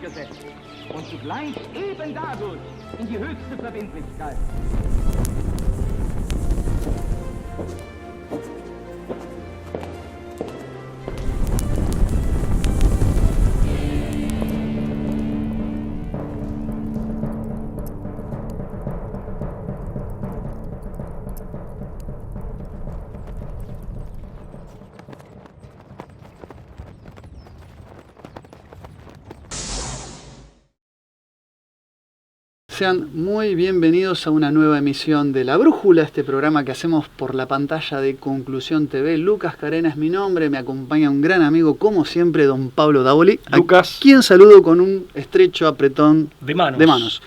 gesetzt und zugleich eben dadurch in die höchste Verbindlichkeit. Sean muy bienvenidos a una nueva emisión de La Brújula, este programa que hacemos por la pantalla de Conclusión TV. Lucas Carena es mi nombre, me acompaña un gran amigo, como siempre, don Pablo Davoli, Lucas, a quien saludo con un estrecho apretón de manos.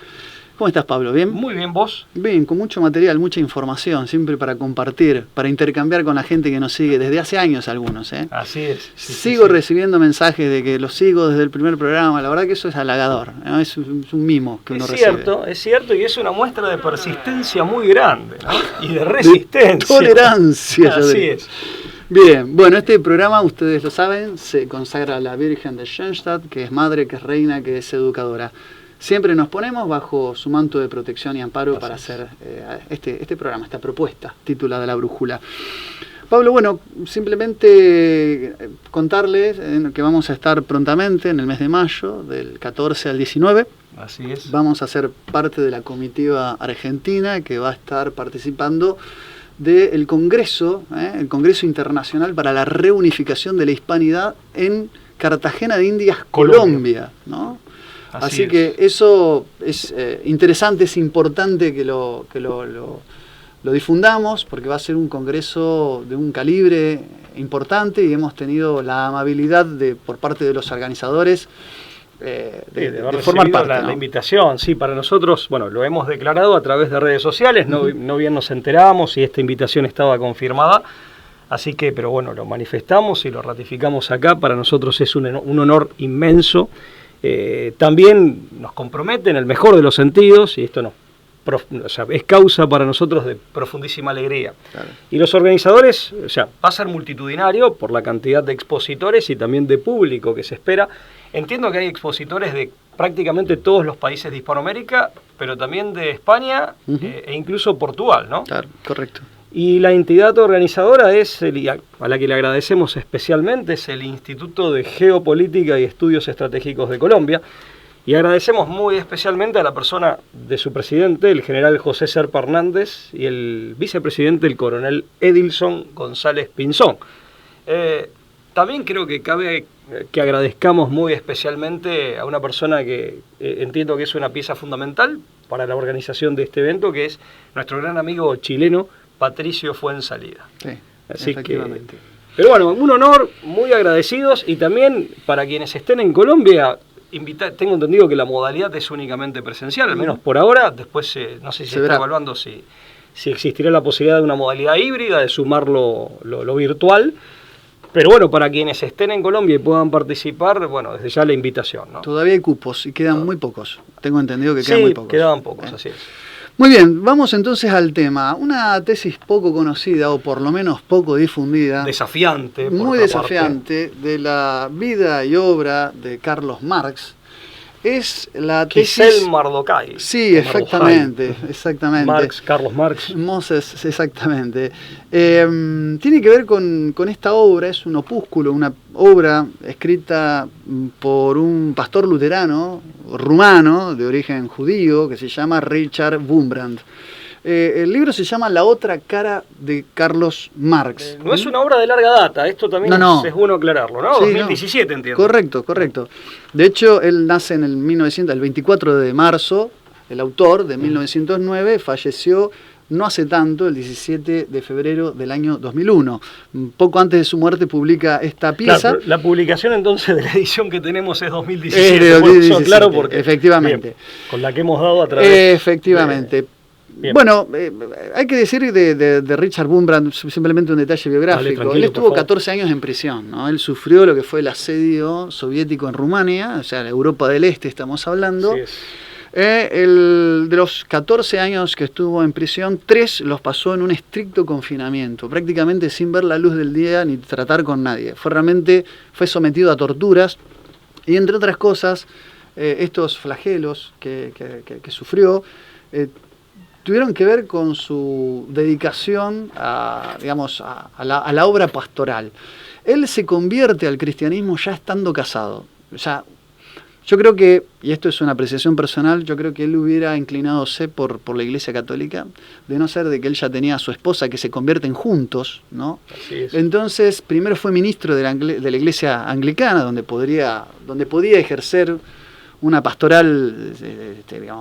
¿Cómo estás, Pablo? ¿Bien? Muy bien, ¿vos? Bien, con mucho material, mucha información, siempre para compartir, para intercambiar con la gente que nos sigue desde hace años algunos. Así es. Sigo recibiendo mensajes de que los sigo desde el primer programa, la verdad que eso es halagador, ¿no? Es un mimo que uno recibe. Es cierto, y es una muestra de persistencia muy grande, ¿no? Y de resistencia. De tolerancia. Así es. Bien, bueno, este programa, ustedes lo saben, se consagra a la Virgen de Schoenstatt, que es madre, que es reina, que es educadora. Siempre nos ponemos bajo su manto de protección y amparo para hacer este programa, esta propuesta titulada La Brújula. Pablo, bueno, simplemente contarles que vamos a estar prontamente en el mes de mayo, del 14 al 19. Así es. Vamos a ser parte de la comitiva argentina que va a estar participando del Congreso, el Congreso Internacional para la Reunificación de la Hispanidad en Cartagena de Indias, Colombia, ¿no? Así que eso es interesante, es importante que lo difundamos, porque va a ser un congreso de un calibre importante y hemos tenido la amabilidad por parte de los organizadores de formar parte. La invitación, sí, para nosotros, bueno, lo hemos declarado a través de redes sociales, no bien nos enteramos y esta invitación estaba confirmada. Así que, pero bueno, lo manifestamos y lo ratificamos acá. Para nosotros es un honor inmenso. También nos compromete en el mejor de los sentidos, y esto es causa para nosotros de profundísima alegría. Claro. Y los organizadores, va a ser multitudinario por la cantidad de expositores y también de público que se espera. Entiendo que hay expositores de prácticamente todos los países de Hispanoamérica, pero también de España e incluso Portugal, ¿no? Claro, correcto. Y la entidad organizadora a la que le agradecemos especialmente, es el Instituto de Geopolítica y Estudios Estratégicos de Colombia. Y agradecemos muy especialmente a la persona de su presidente, el general José Serpa Hernández, y el vicepresidente, el coronel Edilson González Pinzón. También creo que cabe que agradezcamos muy especialmente a una persona que entiendo que es una pieza fundamental para la organización de este evento, que es nuestro gran amigo chileno, Patricio Fuensalida. Sí, así efectivamente. Pero bueno, un honor, muy agradecidos, y también para quienes estén en Colombia, tengo entendido que la modalidad es únicamente presencial, al menos por ahora. Después no sé si se está evaluando si existirá la posibilidad de una modalidad híbrida, de sumar lo virtual. Pero bueno, para quienes estén en Colombia y puedan participar, bueno, desde ya la invitación, ¿no? Todavía hay cupos y quedan muy pocos. Tengo entendido que quedan muy pocos. Sí, quedaban pocos, así es. Muy bien, vamos entonces al tema. Una tesis poco conocida, o por lo menos poco difundida. Desafiante. Muy desafiante, de la vida y obra de Carlos Marx. Es la tesis... Giselle Mardokai. Sí, exactamente. Carlos Marx. Moses, exactamente. Tiene que ver con esta obra, es un opúsculo, una obra escrita por un pastor luterano, rumano, de origen judío, que se llama Richard Wurmbrand. El libro se llama La otra cara de Carlos Marx. No es una obra de larga data, esto también es bueno aclararlo, ¿no? Sí, 2017, entiendo. Correcto. De hecho, él nace en el 24 de marzo, el autor de 1909, falleció no hace tanto, el 17 de febrero del año 2001. Poco antes de su muerte publica esta pieza. Claro, la publicación entonces de la edición que tenemos es 2017. Claro, porque efectivamente. Bien, con la que hemos dado a través. Efectivamente. Bueno, hay que decir de Richard Wurmbrand simplemente un detalle biográfico. Él estuvo 14 años en prisión, ¿no? Él sufrió lo que fue el asedio soviético en Rumania, o sea, la Europa del Este estamos hablando. Sí, de los 14 años que estuvo en prisión, 3 los pasó en un estricto confinamiento, prácticamente sin ver la luz del día ni tratar con nadie. Fue sometido a torturas y, entre otras cosas, estos flagelos que sufrió tuvieron que ver con su dedicación a la obra pastoral. Él se convierte al cristianismo ya estando casado. O sea, yo creo que, y esto es una apreciación personal, yo creo que él hubiera inclinadose por la Iglesia Católica, de no ser de que él ya tenía a su esposa, que se convierten juntos, ¿no? Así es. Entonces, primero fue ministro de la Iglesia Anglicana, donde podía ejercer una pastoral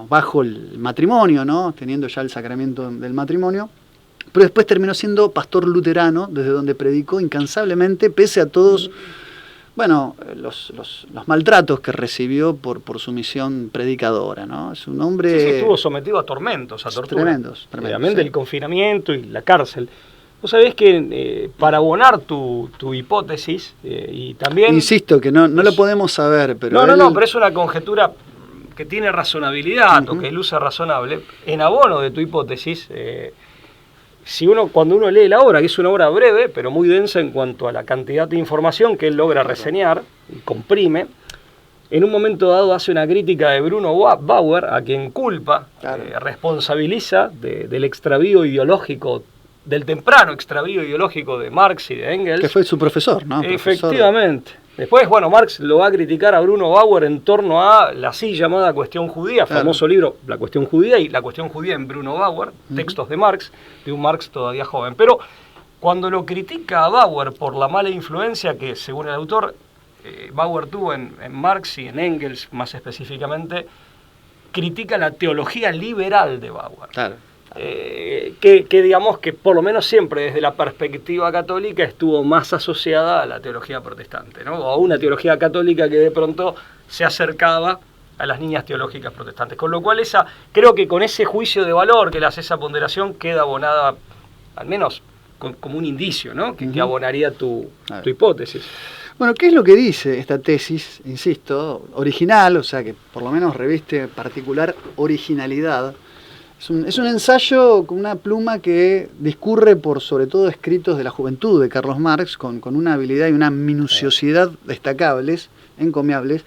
bajo el matrimonio, ¿no? Teniendo ya el sacramento del matrimonio. Pero después terminó siendo pastor luterano, desde donde predicó incansablemente, pese a todos los maltratos que recibió por su misión predicadora, ¿no? Es un hombre... Sí, estuvo sometido a tormentos, a torturas. Tremendos. Obviamente el confinamiento y la cárcel. Vos sabés que para abonar tu hipótesis, y también... Insisto que no lo podemos saber, pero... pero es una conjetura que tiene razonabilidad, o que luce razonable. En abono de tu hipótesis... cuando uno lee la obra, que es una obra breve, pero muy densa en cuanto a la cantidad de información que él logra reseñar y comprime, en un momento dado hace una crítica de Bruno Bauer, a quien culpa, responsabiliza del extravío ideológico, del temprano extravío ideológico de Marx y de Engels. Que fue su profesor, ¿no? Efectivamente. Después, Marx lo va a criticar a Bruno Bauer en torno a la así llamada cuestión judía, famoso libro La cuestión judía y La cuestión judía en Bruno Bauer, textos de Marx, de un Marx todavía joven. Pero cuando lo critica a Bauer por la mala influencia que, según el autor, Bauer tuvo en Marx y en Engels más específicamente, critica la teología liberal de Bauer. Claro. Que digamos que por lo menos siempre desde la perspectiva católica estuvo más asociada a la teología protestante, ¿no? O a una teología católica que de pronto se acercaba a las líneas teológicas protestantes. Con lo cual creo que con ese juicio de valor que le hace esa ponderación queda abonada, al menos como un indicio, ¿no? Que abonaría tu hipótesis. Bueno, ¿qué es lo que dice esta tesis? Insisto, original, o sea que por lo menos reviste particular originalidad. Es un ensayo con una pluma que discurre por sobre todo escritos de la juventud de Carlos Marx, con una habilidad y una minuciosidad destacables, encomiables.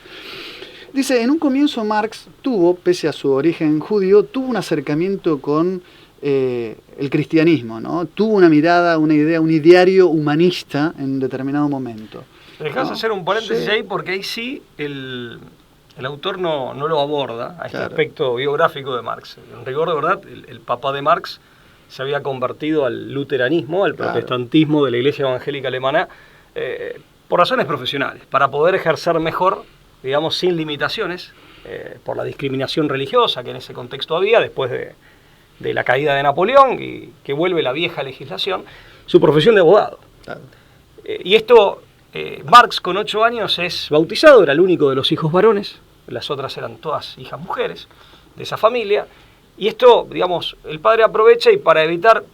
Dice, en un comienzo Marx tuvo, pese a su origen judío, tuvo un acercamiento con el cristianismo, ¿no? Tuvo una mirada, una idea, un ideario humanista en un determinado momento. Dejás hacer un paréntesis ahí porque ahí sí el autor no lo aborda a este aspecto biográfico de Marx. En rigor de verdad, el papá de Marx se había convertido al luteranismo, al protestantismo de la Iglesia Evangélica Alemana, por razones profesionales, para poder ejercer mejor, digamos, sin limitaciones, por la discriminación religiosa que en ese contexto había, después de la caída de Napoleón, y que vuelve la vieja legislación, su profesión de abogado. Claro. Y esto... Marx con 8 años es bautizado, era el único de los hijos varones, las otras eran todas hijas mujeres de esa familia, y esto, digamos, el padre aprovecha y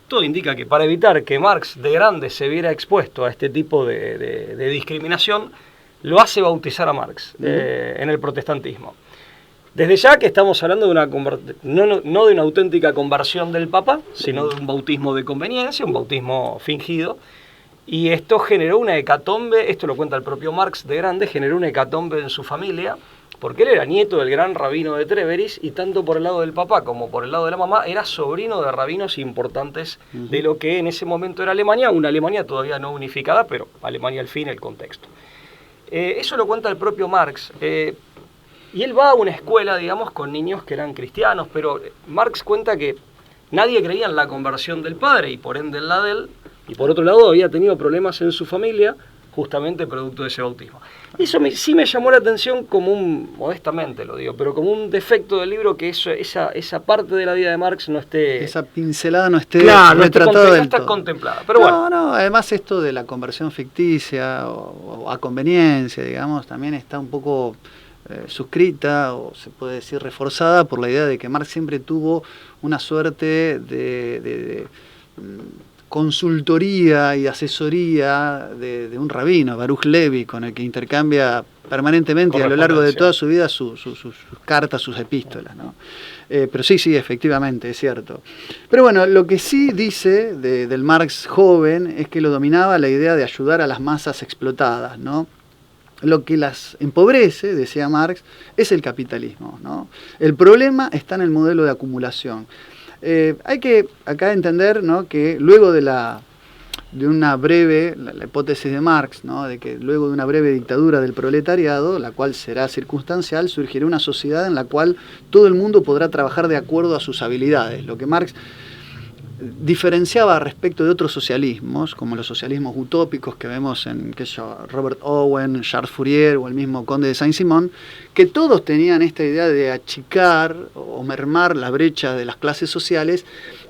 todo indica que para evitar que Marx de grande se viera expuesto a este tipo de discriminación, lo hace bautizar a Marx en el protestantismo. Desde ya que estamos hablando de no de una auténtica conversión del Papa, sino de un bautismo de conveniencia, un bautismo fingido. Y esto generó una hecatombe, esto lo cuenta el propio Marx de grande, generó una hecatombe en su familia, porque él era nieto del gran rabino de Treveris, y tanto por el lado del papá como por el lado de la mamá, era sobrino de rabinos importantes de lo que en ese momento era Alemania, una Alemania todavía no unificada, pero Alemania al fin, el contexto. Eso lo cuenta el propio Marx, y él va a una escuela, digamos, con niños que eran cristianos, pero Marx cuenta que nadie creía en la conversión del padre, y por ende en la de él. Y por otro lado había tenido problemas en su familia, justamente producto de ese bautismo. Y eso sí me llamó la atención como modestamente lo digo, pero como un defecto del libro, que esa parte de la vida de Marx no esté... Esa pincelada no esté retratada no está contemplada. Pero bueno. Además esto de la conversión ficticia o a conveniencia, digamos, también está un poco suscrita, o se puede decir reforzada, por la idea de que Marx siempre tuvo una suerte de consultoría y asesoría de un rabino, Baruch Levi, con el que intercambia permanentemente y a lo largo de toda su vida sus cartas, sus epístolas, ¿no? Pero sí, efectivamente, es cierto. Pero bueno, lo que sí dice del Marx joven es que lo dominaba la idea de ayudar a las masas explotadas, ¿no? lo que las empobrece, decía Marx, es el capitalismo, ¿no? El problema está en el modelo de acumulación. Hay que acá entender, ¿no?, que luego de una breve, la hipótesis de Marx, ¿no?, de que luego de una breve dictadura del proletariado, la cual será circunstancial, surgirá una sociedad en la cual todo el mundo podrá trabajar de acuerdo a sus habilidades. Lo que Marx diferenciaba respecto de otros socialismos, como los socialismos utópicos que vemos en Robert Owen, Charles Fourier o el mismo Conde de Saint-Simon, que todos tenían esta idea de achicar o mermar la brecha de las clases sociales,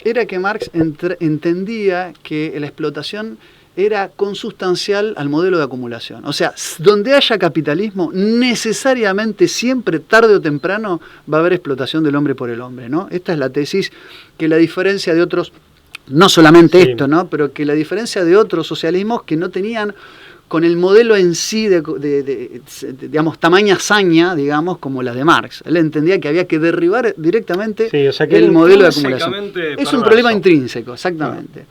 era que Marx entendía que la explotación era consustancial al modelo de acumulación. O sea, donde haya capitalismo, necesariamente, siempre, tarde o temprano, va a haber explotación del hombre por el hombre, ¿no? Esta es la tesis que la diferencia de otros, no solamente esto, ¿no?, pero que la diferencia de otros socialismos que no tenían con el modelo en sí digamos, tamaña hazaña, digamos, como la de Marx. Él entendía que había que derribar directamente el modelo de acumulación. Es un problema intrínseco, exactamente.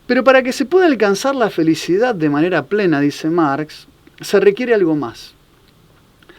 Pero para que se pueda alcanzar la felicidad de manera plena, dice Marx, se requiere algo más.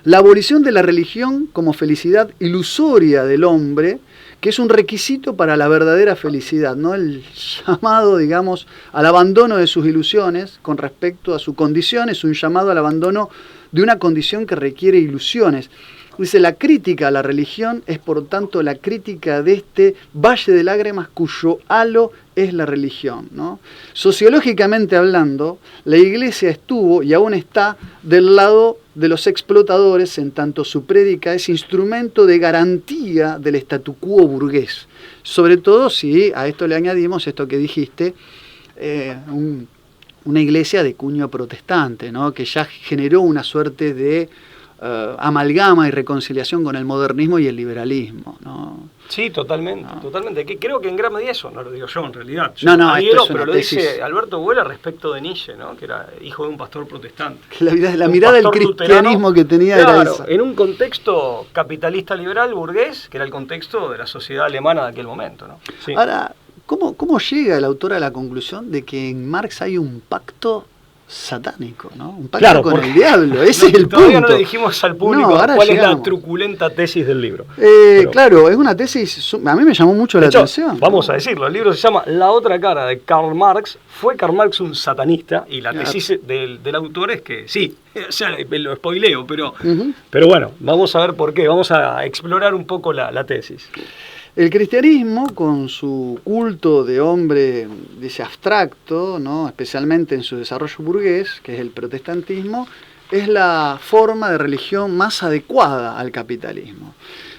La abolición de la religión como felicidad ilusoria del hombre, que es un requisito para la verdadera felicidad, ¿no? El llamado, digamos, al abandono de sus ilusiones con respecto a su condición es un llamado al abandono de una condición que requiere ilusiones. Dice, la crítica a la religión es por tanto la crítica de este valle de lágrimas cuyo halo es la religión, ¿no? Sociológicamente hablando, la Iglesia estuvo y aún está del lado de los explotadores, en tanto su prédica es instrumento de garantía del statu quo burgués. Sobre todo si a esto le añadimos esto que dijiste, una iglesia de cuño protestante, ¿no?, que ya generó una suerte de amalgama y reconciliación con el modernismo y el liberalismo, ¿no? Sí, totalmente, totalmente. Que creo que en gran medida eso no lo digo yo en realidad. Yo adhiero, pero lo dice Alberto Güela respecto de Nietzsche, ¿no?, que era hijo de un pastor protestante. La mirada del cristianismo luterano, que tenía era esa. En un contexto capitalista liberal burgués, que era el contexto de la sociedad alemana de aquel momento, ¿no? Sí. Ahora, ¿cómo llega el autor a la conclusión de que en Marx hay un pacto satánico, ¿no? Un pacto con el diablo? Ese es el punto. Todavía no le dijimos al público cuál es la truculenta tesis del libro. Claro, es una tesis, a mí me llamó mucho la atención. Vamos a decirlo, el libro se llama La otra cara de Karl Marx. ¿Fue Karl Marx un satanista? Y la tesis del autor es que sí, o sea, lo spoileo, pero bueno, vamos a ver por qué, vamos a explorar un poco la tesis. El cristianismo, con su culto de hombre, dice, abstracto, ¿no?, especialmente en su desarrollo burgués, que es el protestantismo, es la forma de religión más adecuada al capitalismo.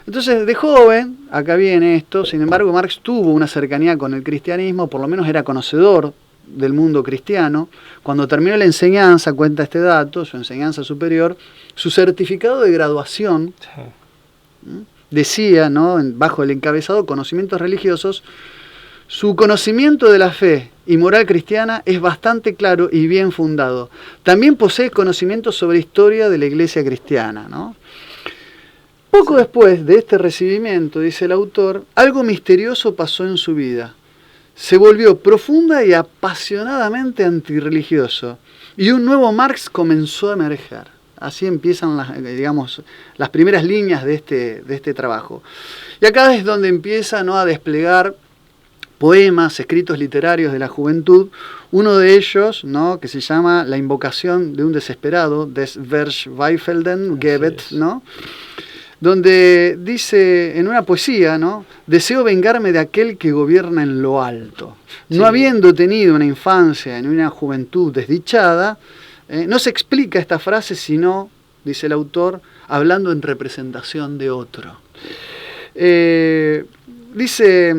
Entonces, de joven, acá viene esto, sin embargo, Marx tuvo una cercanía con el cristianismo, por lo menos era conocedor del mundo cristiano. Cuando terminó la enseñanza, cuenta este dato, su enseñanza superior, su certificado de graduación, decía, ¿no?, bajo el encabezado conocimientos religiosos, su conocimiento de la fe y moral cristiana es bastante claro y bien fundado. También posee conocimientos sobre historia de la iglesia cristiana, ¿no? Poco después de este recibimiento, dice el autor, algo misterioso pasó en su vida. Se volvió profunda y apasionadamente antirreligioso, y un nuevo Marx comenzó a emerger. Así empiezan las primeras líneas de este trabajo. Y acá es donde empieza, ¿no?, a desplegar poemas, escritos literarios de la juventud. Uno de ellos, ¿no?, que se llama La invocación de un desesperado, Des Verzweifelten Gebet, ¿no?, donde dice en una poesía, ¿no?, deseo vengarme de aquel que gobierna en lo alto. No habiendo tenido una infancia ni una juventud desdichada, no se explica esta frase sino, dice el autor, hablando en representación de otro. Dice,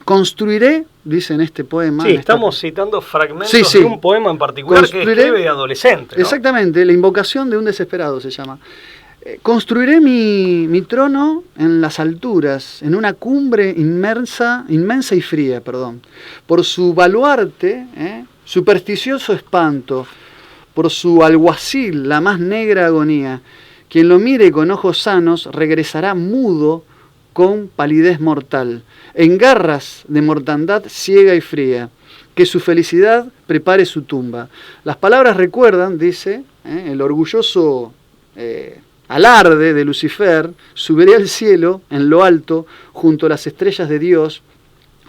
construiré, dice en este poema... Sí, estamos citando fragmentos de un poema en particular que escribe de adolescente, ¿no? Exactamente, La invocación de un desesperado se llama. Construiré mi trono en las alturas, en una cumbre inmensa y fría, por su baluarte, supersticioso espanto, por su alguacil, la más negra agonía. Quien lo mire con ojos sanos regresará mudo con palidez mortal, en garras de mortandad ciega y fría. Que su felicidad prepare su tumba. Las palabras recuerdan, dice, el orgulloso alarde de Lucifer, subiré al cielo, en lo alto, junto a las estrellas de Dios,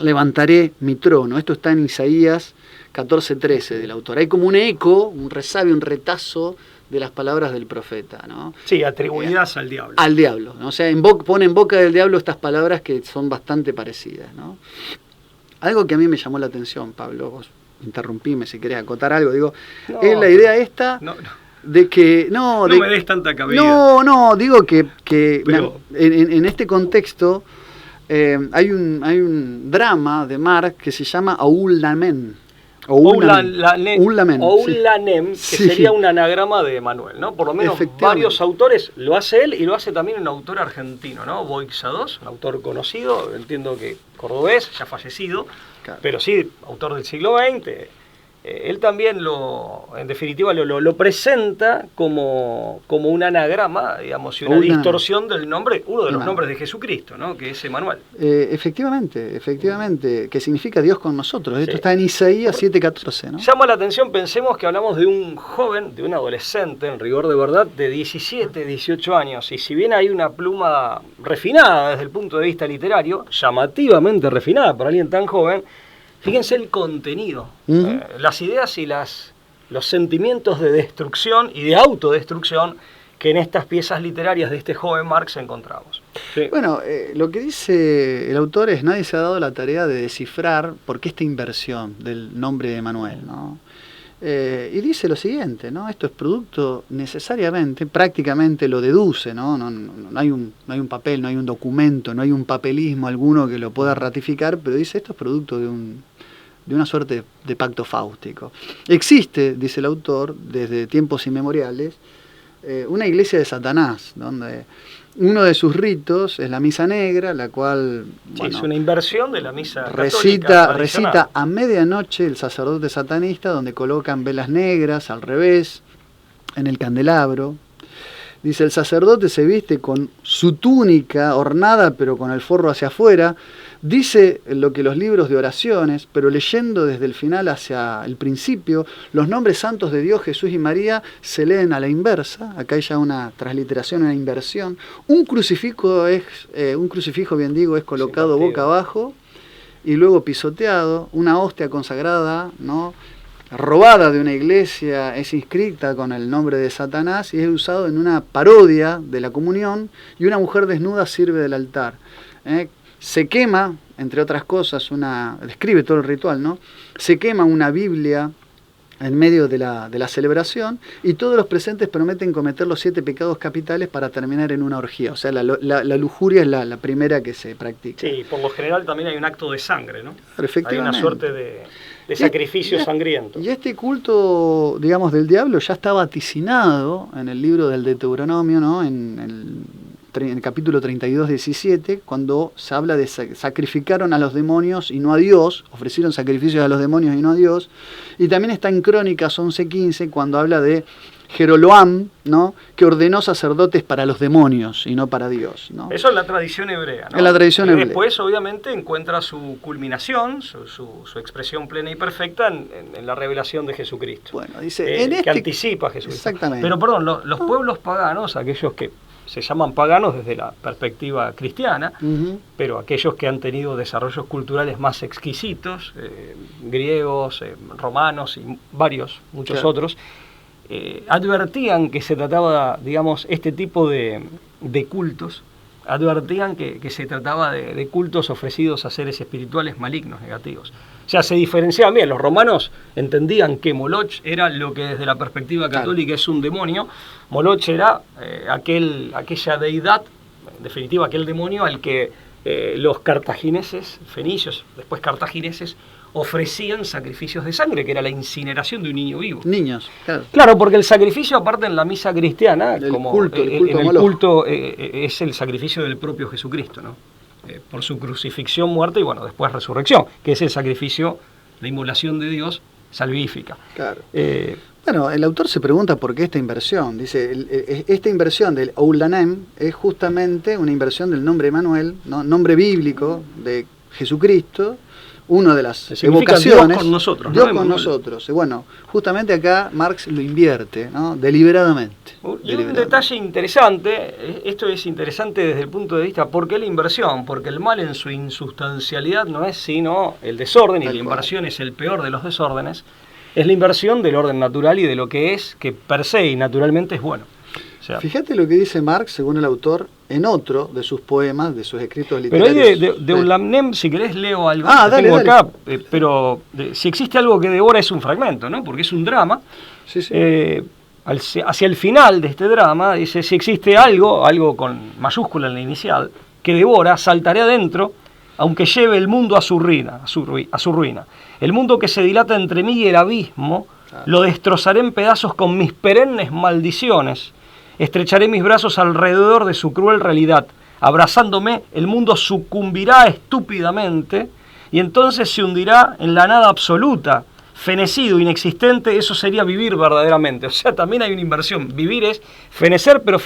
levantaré mi trono. Esto está en Isaías 14:13 del autor. Hay como un eco, un resabio, un retazo de las palabras del profeta, ¿no? Sí, atribuidas al diablo. Al diablo, ¿no? O sea, pone en boca del diablo estas palabras que son bastante parecidas, ¿no? Algo que a mí me llamó la atención, Pablo, vos interrumpime si querés acotar algo, digo, es la idea esta de que... No me des tanta cabida. No, digo que Pero, en este contexto hay un drama de Mark que se llama Aul Lamen. Oulanem, que sí, sería un anagrama de Manuel, ¿no? Por lo menos varios autores, lo hace él y lo hace también un autor argentino, ¿no? Boixados, un autor conocido, entiendo que cordobés, ya fallecido, claro, pero sí, autor del siglo XX. Él también en definitiva lo presenta como un anagrama, digamos, y una distorsión del nombre, uno de los nombres de Jesucristo, ¿no? Que es Emanuel. Efectivamente, que significa Dios con nosotros. Esto está en Isaías 7:14, ¿no? Llama la atención, pensemos que hablamos de un joven, de un adolescente, en rigor de verdad, de 17, 18 años, y si bien hay una pluma refinada desde el punto de vista literario, llamativamente refinada para alguien tan joven, fíjense el contenido, las ideas y los sentimientos de destrucción y de autodestrucción que en estas piezas literarias de este joven Marx encontramos. Sí. Bueno, lo que dice el autor es: nadie se ha dado la tarea de descifrar por qué esta inversión del nombre de Manuel, ¿no? Y dice lo siguiente, ¿no? Esto es producto necesariamente, prácticamente lo deduce, ¿no? No hay un papel, no hay un documento, no hay un papelismo alguno que lo pueda ratificar, pero dice esto es producto de una suerte de pacto fáustico. Existe, dice el autor, desde tiempos inmemoriales, una iglesia de Satanás, donde uno de sus ritos es la misa negra, la cual es una inversión de la misa recita a medianoche el sacerdote satanista, donde colocan velas negras al revés en el candelabro. Dice: el sacerdote se viste con su túnica ornada, pero con el forro hacia afuera. Dice lo que los libros de oraciones, pero leyendo desde el final hacia el principio, los nombres santos de Dios, Jesús y María se leen a la inversa. Acá hay ya una transliteración, una inversión. Un crucifijo, bien digo, es colocado boca abajo y luego pisoteado. Una hostia consagrada, ¿no?, robada de una iglesia, es inscrita con el nombre de Satanás y es usado en una parodia de la comunión, y una mujer desnuda sirve del altar. Se quema, entre otras cosas, describe todo el ritual, ¿no? Se quema una Biblia en medio de la celebración, y todos los presentes prometen cometer los 7 pecados capitales para terminar en una orgía. O sea, la lujuria es la primera que se practica. Sí, por lo general también hay un acto de sangre, ¿no? Efectivamente. Hay una suerte de sacrificio sangriento. Y este culto, digamos, del diablo ya está vaticinado en el libro del Deuteronomio, ¿no? En el capítulo 32:17, cuando se habla de sacrificaron a los demonios y no a Dios, ofrecieron sacrificios a los demonios y no a Dios. Y también está en Crónicas 11:15, cuando habla de Jeroboam, ¿no?, que ordenó sacerdotes para los demonios y no para Dios, ¿no? Eso es la tradición hebrea, ¿no? Es la tradición hebrea. Después, obviamente, encuentra su culminación, su expresión plena y perfecta en la revelación de Jesucristo. Bueno, dice, que anticipa a Jesucristo. Exactamente. Pero, perdón, los pueblos paganos, aquellos que se llaman paganos desde la perspectiva cristiana, pero aquellos que han tenido desarrollos culturales más exquisitos, griegos, romanos y muchos otros, advertían que se trataba, digamos, este tipo de cultos, advertían que se trataba de cultos ofrecidos a seres espirituales malignos, negativos. O sea, se diferenciaban bien. Los romanos entendían que Moloch era lo que desde la perspectiva católica es un demonio. Moloch era aquella deidad, en definitiva aquel demonio al que los cartagineses, fenicios, después cartagineses, ofrecían sacrificios de sangre, que era la incineración de un niño vivo. Niños, claro. Claro, porque el sacrificio, aparte en la misa cristiana, el como culto el culto es el sacrificio del propio Jesucristo, ¿no? Por su crucifixión, muerte y bueno, después resurrección, que es el sacrificio, la inmolación de Dios salvífica. Claro. Bueno, el autor se pregunta por qué esta inversión. Dice, esta inversión del Oulanem es justamente una inversión del nombre Emanuel, ¿no?, nombre bíblico de Jesucristo, una de las Significa evocaciones, Dios con nosotros, Dios ¿no? con nosotros. Y bueno, justamente acá Marx lo invierte, ¿no? Deliberadamente. Y un detalle interesante, esto es interesante desde el punto de vista, ¿por qué la inversión? Porque el mal en su insustancialidad no es sino el desorden, y la inversión es el peor de los desórdenes, es la inversión del orden natural y de lo que es, que per se y naturalmente es bueno. O sea, fíjate lo que dice Marx, según el autor, en otro de sus poemas, de sus escritos pero literarios. ahí de Ulamnem, si querés, leo algo. Dale, tengo dale. acá, pero si existe algo que devora es un fragmento, ¿no? Porque es un drama. Sí, sí. Hacia el final de este drama, dice, si existe algo con mayúscula en la inicial, que devora, saltaré adentro, aunque lleve el mundo a su ruina, a su ruina. El mundo que se dilata entre mí y el abismo, lo destrozaré en pedazos con mis perennes maldiciones. Estrecharé mis brazos alrededor de su cruel realidad. Abrazándome, el mundo sucumbirá estúpidamente y entonces se hundirá en la nada absoluta. Fenecido, inexistente, eso sería vivir verdaderamente. O sea, también hay una inversión. Vivir es fenecer, pero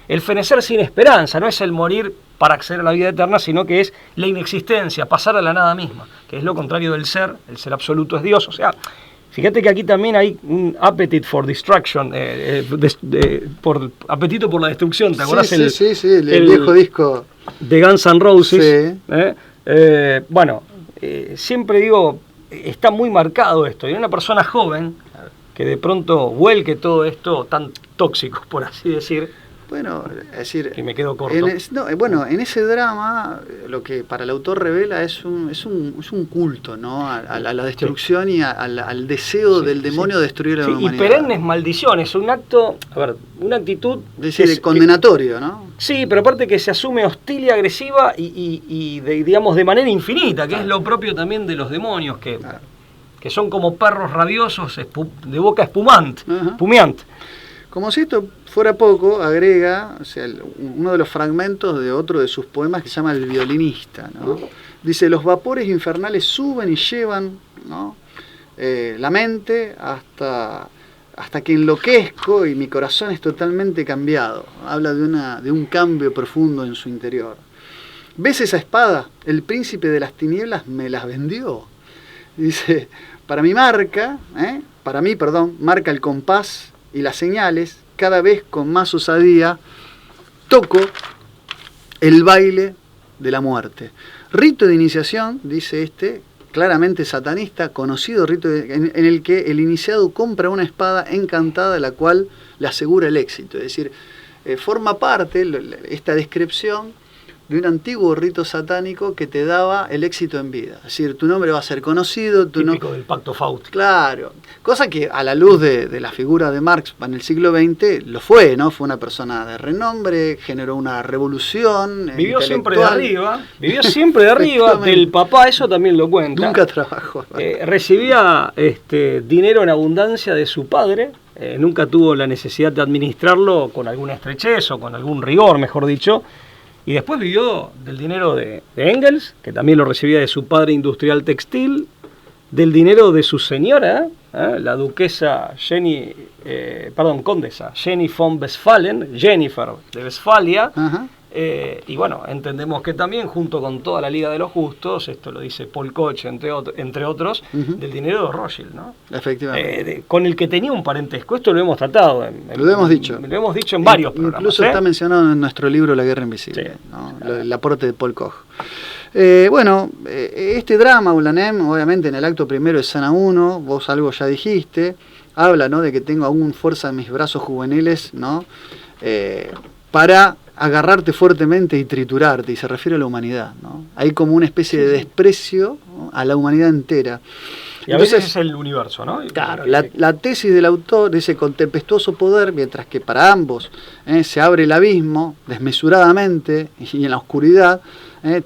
el fenecer sin esperanza, no es el morir para acceder a la vida eterna, sino que es la inexistencia, pasar a la nada misma, que es lo contrario del ser. El ser absoluto es Dios. O sea, fíjate que aquí también hay un appetite for destruction, por apetito por la destrucción. ¿Te acordás? Sí, el viejo disco de Guns N' Roses. Sí. Bueno, siempre digo, está muy marcado esto. Y una persona joven que de pronto vuelque todo esto tan tóxico, por así decir. Bueno, es decir, que me quedo corto. En ese drama lo que para el autor revela es un culto, ¿no? A la destrucción, sí, y al deseo, sí, del demonio, sí, de destruir a la humanidad. Y perennes maldiciones, un acto, una actitud... Es decir, condenatorio, ¿no? Sí, pero aparte que se asume hostil y agresiva y digamos, de manera infinita, que es lo propio también de los demonios, que son como perros rabiosos de boca espumante. Como si esto fuera poco, agrega, o sea, uno de los fragmentos de otro de sus poemas que se llama El violinista, ¿no? Dice, los vapores infernales suben y llevan, ¿no? La mente hasta que enloquezco y mi corazón es totalmente cambiado. Habla de un cambio profundo en su interior. ¿Ves esa espada? El príncipe de las tinieblas me las vendió. Dice, para mí, marca el compás y las señales, cada vez con más osadía, toco el baile de la muerte. Rito de iniciación, dice claramente satanista, conocido rito en el que el iniciado compra una espada encantada, la cual le asegura el éxito. Es decir, forma parte esta descripción de un antiguo rito satánico que te daba el éxito en vida. Es decir, tu nombre va a ser conocido. Típico del pacto Faust. Claro. Cosa que a la luz de la figura de Marx en el siglo XX lo fue, ¿no? Fue una persona de renombre, generó una revolución. Vivió siempre de arriba. Del papá, eso también lo cuenta. Nunca trabajó. Recibía dinero en abundancia de su padre. Nunca tuvo la necesidad de administrarlo con alguna estrechez o con algún rigor, mejor dicho. Y después vivió del dinero de Engels, que también lo recibía de su padre industrial textil, del dinero de su señora, la duquesa condesa Jenny von Westphalen, Jennifer de Westfalia. Y bueno, entendemos que también junto con toda la Liga de los Justos, esto lo dice Paul Koch, entre otros, del dinero de Rothschild, ¿no? Efectivamente. Con el que tenía un parentesco. Esto lo hemos tratado. Lo hemos dicho. Lo hemos dicho en varios programas. Incluso está mencionado en nuestro libro La Guerra Invisible, sí, ¿no? El aporte de Paul Koch. Este drama, Ulanem, obviamente en el acto primero, escena 1, vos algo ya dijiste, habla, ¿no?, de que tengo aún fuerza en mis brazos juveniles, ¿no?, para agarrarte fuertemente y triturarte, y se refiere a la humanidad, ¿no? Hay como una especie de desprecio, ¿no?, a la humanidad entera. Y a veces es el universo, ¿no? Claro, la tesis del autor dice, con tempestuoso poder, mientras que para ambos se abre el abismo desmesuradamente y en la oscuridad,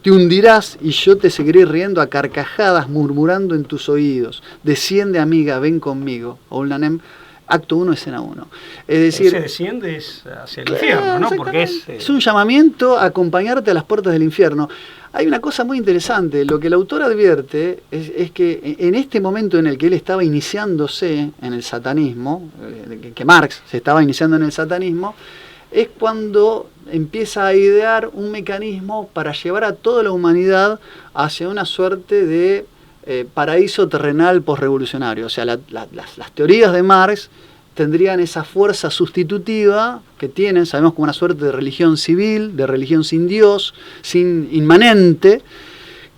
te hundirás y yo te seguiré riendo a carcajadas, murmurando en tus oídos. Desciende, amiga, ven conmigo. Ulanem, acto 1, escena 1. Es decir, ese desciende es hacia el infierno, ¿no? Porque es un llamamiento a acompañarte a las puertas del infierno. Hay una cosa muy interesante, lo que el autor advierte es que en este momento en el que él estaba iniciándose en el satanismo, que Marx se estaba iniciando en el satanismo, es cuando empieza a idear un mecanismo para llevar a toda la humanidad hacia una suerte de paraíso terrenal posrevolucionario. O sea, las teorías de Marx tendrían esa fuerza sustitutiva que tienen, sabemos, como una suerte de religión civil, de religión sin Dios, sin inmanente,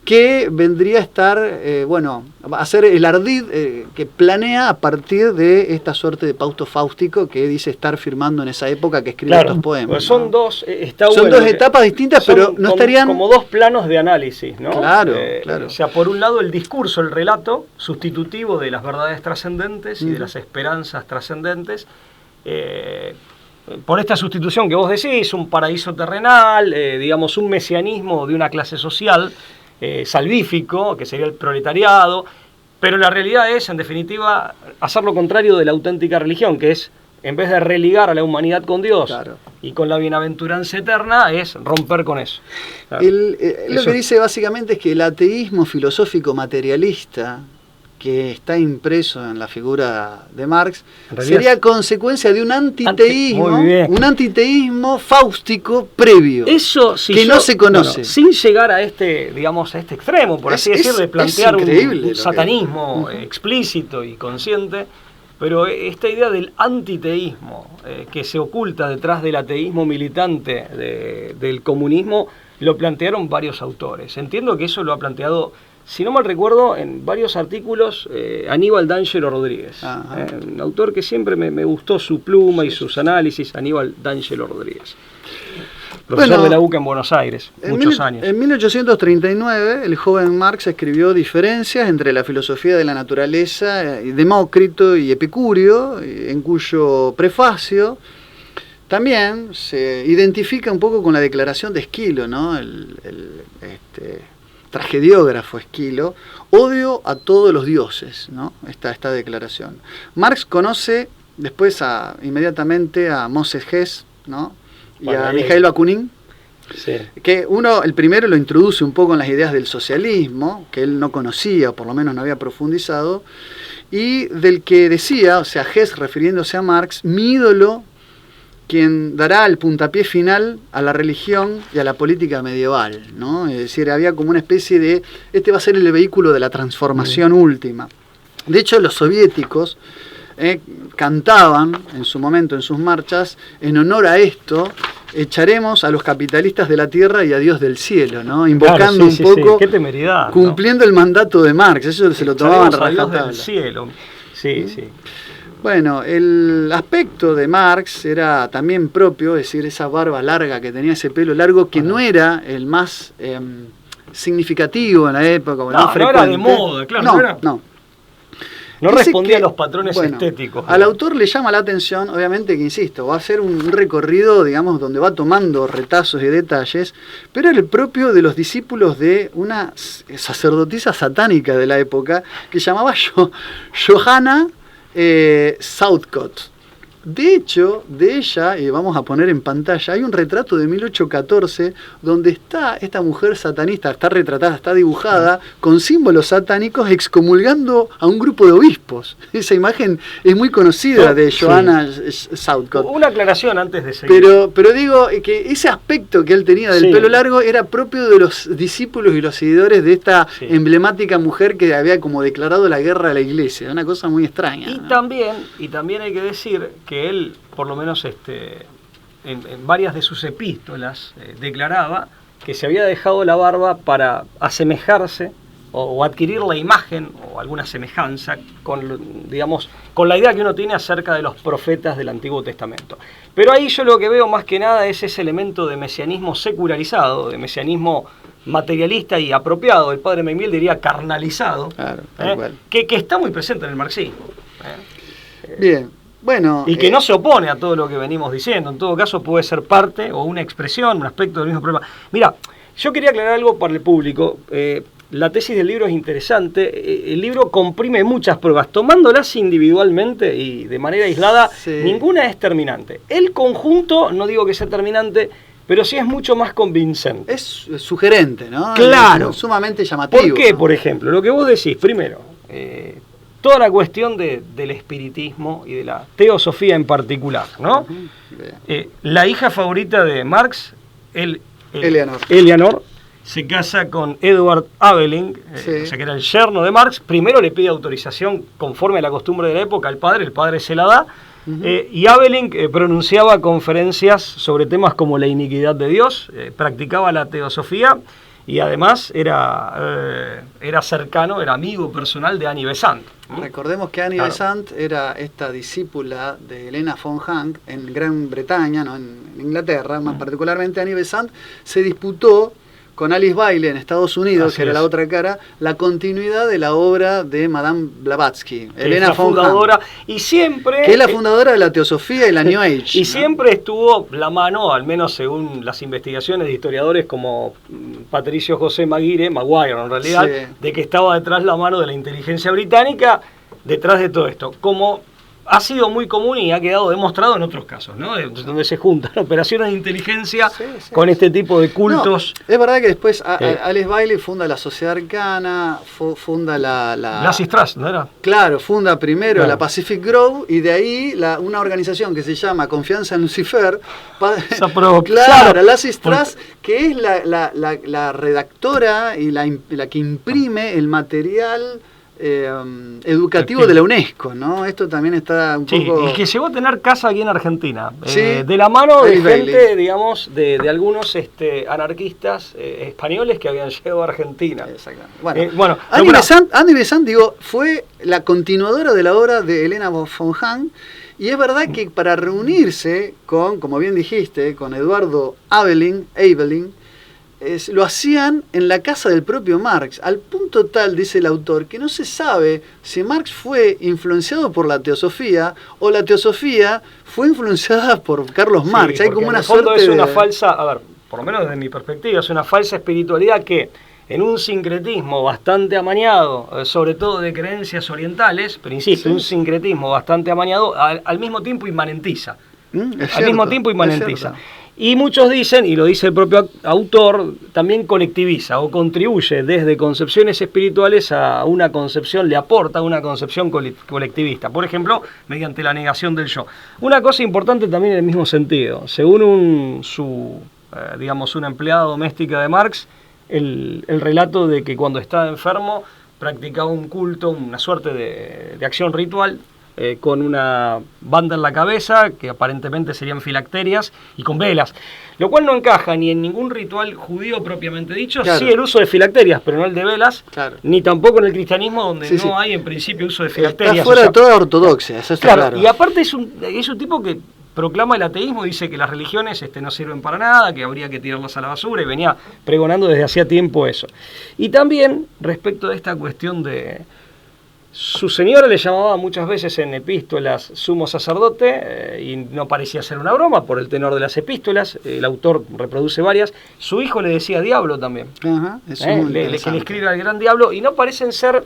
que vendría a estar, a ser el ardid que planea a partir de esta suerte de Pausto Fáustico que dice estar firmando en esa época que escribe estos poemas. Pues son dos, son dos etapas distintas, pero no estarían... como dos planos de análisis, ¿no? Claro, claro. O sea, por un lado el discurso, el relato sustitutivo de las verdades trascendentes y de las esperanzas trascendentes, por esta sustitución que vos decís, un paraíso terrenal, digamos un mesianismo de una clase social, salvífico, que sería el proletariado, pero la realidad es, en definitiva, hacer lo contrario de la auténtica religión, que es, en vez de religar a la humanidad con Dios y con la bienaventuranza eterna, es romper con eso. Claro. Lo que dice básicamente es que el ateísmo filosófico materialista que está impreso en la figura de Marx sería consecuencia de un antiteísmo fáustico previo, eso, si no se conoce. Bueno, sin llegar a este extremo, por así decirlo, de plantear un satanismo explícito y consciente, pero esta idea del antiteísmo que se oculta detrás del ateísmo militante del comunismo, lo plantearon varios autores. Entiendo que eso lo ha planteado, si no mal recuerdo, en varios artículos, Aníbal D'Angelo Rodríguez, un autor que siempre me gustó su pluma y sus análisis, Aníbal D'Angelo Rodríguez, profesor de la UCA en Buenos Aires, muchos años. En 1839, el joven Marx escribió Diferencias entre la filosofía de la naturaleza, Demócrito y Epicurio, en cuyo prefacio también se identifica un poco con la declaración de Esquilo, ¿no? Tragediógrafo Esquilo, odio a todos los dioses, ¿no? Esta declaración. Marx conoce después inmediatamente a Moses Hess, ¿no? Y a Mikhail Bakunin, que el primero lo introduce un poco en las ideas del socialismo, que él no conocía, o por lo menos no había profundizado, y del que decía, o sea, Hess refiriéndose a Marx, mi ídolo, quien dará el puntapié final a la religión y a la política medieval, ¿no? Es decir, había como una especie de, este va a ser el vehículo de la transformación última. De hecho, los soviéticos cantaban en su momento, en sus marchas, en honor a esto, echaremos a los capitalistas de la tierra y a Dios del cielo, ¿no? Invocando un poco, qué temeridad, cumpliendo el mandato de Marx, eso se lo tomaban a Dios del cielo. Sí. Bueno, el aspecto de Marx era también propio, es decir, esa barba larga que tenía, ese pelo largo, que no era el más significativo en la época. No era de moda, claro. No respondía a los patrones estéticos. Al autor le llama la atención, obviamente que, insisto, va a ser un recorrido, digamos, donde va tomando retazos y detalles, pero era el propio de los discípulos de una sacerdotisa satánica de la época, que llamaba Johanna Southcott. De hecho, de ella, y vamos a poner en pantalla, hay un retrato de 1814 donde está esta mujer satanista, está retratada, está dibujada con símbolos satánicos excomulgando a un grupo de obispos. Esa imagen es muy conocida de Johanna Southcott. Una aclaración antes de seguir. Pero digo que ese aspecto que él tenía del pelo largo era propio de los discípulos y los seguidores de esta emblemática mujer que había como declarado la guerra a la iglesia. Una cosa muy extraña. Y también hay que decir que él, por lo menos en varias de sus epístolas, declaraba que se había dejado la barba para asemejarse o adquirir la imagen o alguna semejanza con la idea que uno tiene acerca de los profetas del Antiguo Testamento. Pero ahí yo lo que veo más que nada es ese elemento de mesianismo secularizado, de mesianismo materialista y apropiado, el padre Memmiel diría carnalizado, que está muy presente en el marxismo. Bien. Bueno, y que no se opone a todo lo que venimos diciendo, en todo caso puede ser parte o una expresión, un aspecto del mismo problema. Mira, yo quería aclarar algo para el público. La tesis del libro es interesante. El libro comprime muchas pruebas, tomándolas individualmente y de manera aislada, ninguna es terminante. El conjunto, no digo que sea terminante, pero sí es mucho más convincente. Es sugerente, ¿no? Claro. Es sumamente llamativo. ¿Por qué, por ejemplo? Lo que vos decís, primero, toda la cuestión del espiritismo y de la teosofía en particular, ¿no? La hija favorita de Marx, Eleanor, se casa con Edward Aveling, o sea que era el yerno de Marx. Primero le pide autorización conforme a la costumbre de la época al padre, el padre se la da, y Aveling pronunciaba conferencias sobre temas como la iniquidad de Dios, practicaba la teosofía y además era cercano, era amigo personal de Annie Besant. Recordemos que Annie Besant era esta discípula de Helena von Hanck en Gran Bretaña, ¿no? en Inglaterra, más particularmente Annie Besant se disputó con Alice Bailey en Estados Unidos, que era la otra cara, la continuidad de la obra de Madame Blavatsky, Helena von Hanck, y siempre, que es la fundadora de la teosofía y la New Age. Y siempre estuvo la mano, al menos según las investigaciones de historiadores como Patricio José Maguire en realidad, de que estaba detrás la mano de la inteligencia británica, detrás de todo esto. Como ha sido muy común y ha quedado demostrado en otros casos, ¿no? Donde se juntan operaciones de inteligencia con este tipo de cultos. No, es verdad que después Alice Bailey funda la Sociedad Arcana, funda la Trust, ¿no era? Claro, funda primero la Pacific Grove y de ahí una organización que se llama Confianza en Lucifer. La Trust, que es la redactora y la que imprime el material educativo de la UNESCO, ¿no? Esto también está un poco... y que llegó a tener casa aquí en Argentina, de la mano de gente, digamos, de algunos anarquistas españoles que habían llegado a Argentina. Exactamente. Annie Besant, fue la continuadora de la obra de Helena von Hanck, y es verdad que para reunirse con, como bien dijiste, con Eduardo Aveling, lo hacían en la casa del propio Marx, al punto tal, dice el autor, que no se sabe si Marx fue influenciado por la teosofía o la teosofía fue influenciada por Carlos Marx. Hay como una suerte es una falsa, a ver, por lo menos desde mi perspectiva, es una falsa espiritualidad que en un sincretismo bastante amañado, sobre todo de creencias orientales, pero insisto, un sincretismo bastante amañado, al mismo tiempo inmanentiza. Y muchos dicen, y lo dice el propio autor, también colectiviza o contribuye desde concepciones espirituales a una concepción, le aporta una concepción colectivista. Por ejemplo, mediante la negación del yo. Una cosa importante también en el mismo sentido. Según una empleada doméstica de Marx, el relato de que cuando estaba enfermo practicaba un culto, una suerte de acción ritual, con una banda en la cabeza, que aparentemente serían filacterias, y con velas, lo cual no encaja ni en ningún ritual judío propiamente dicho, sí el uso de filacterias, pero no el de velas, ni tampoco en el cristianismo, donde no hay en principio uso de filacterias. Está fuera de toda ortodoxia, eso está claro. Y aparte es un tipo que proclama el ateísmo, dice que las religiones no sirven para nada, que habría que tirarlas a la basura, y venía pregonando desde hacía tiempo eso. Y también, respecto de esta cuestión de... Su señora le llamaba muchas veces en epístolas sumo sacerdote, y no parecía ser una broma por el tenor de las epístolas, el autor reproduce varias. Su hijo le decía diablo también, que le escribe al gran diablo, y no parecen ser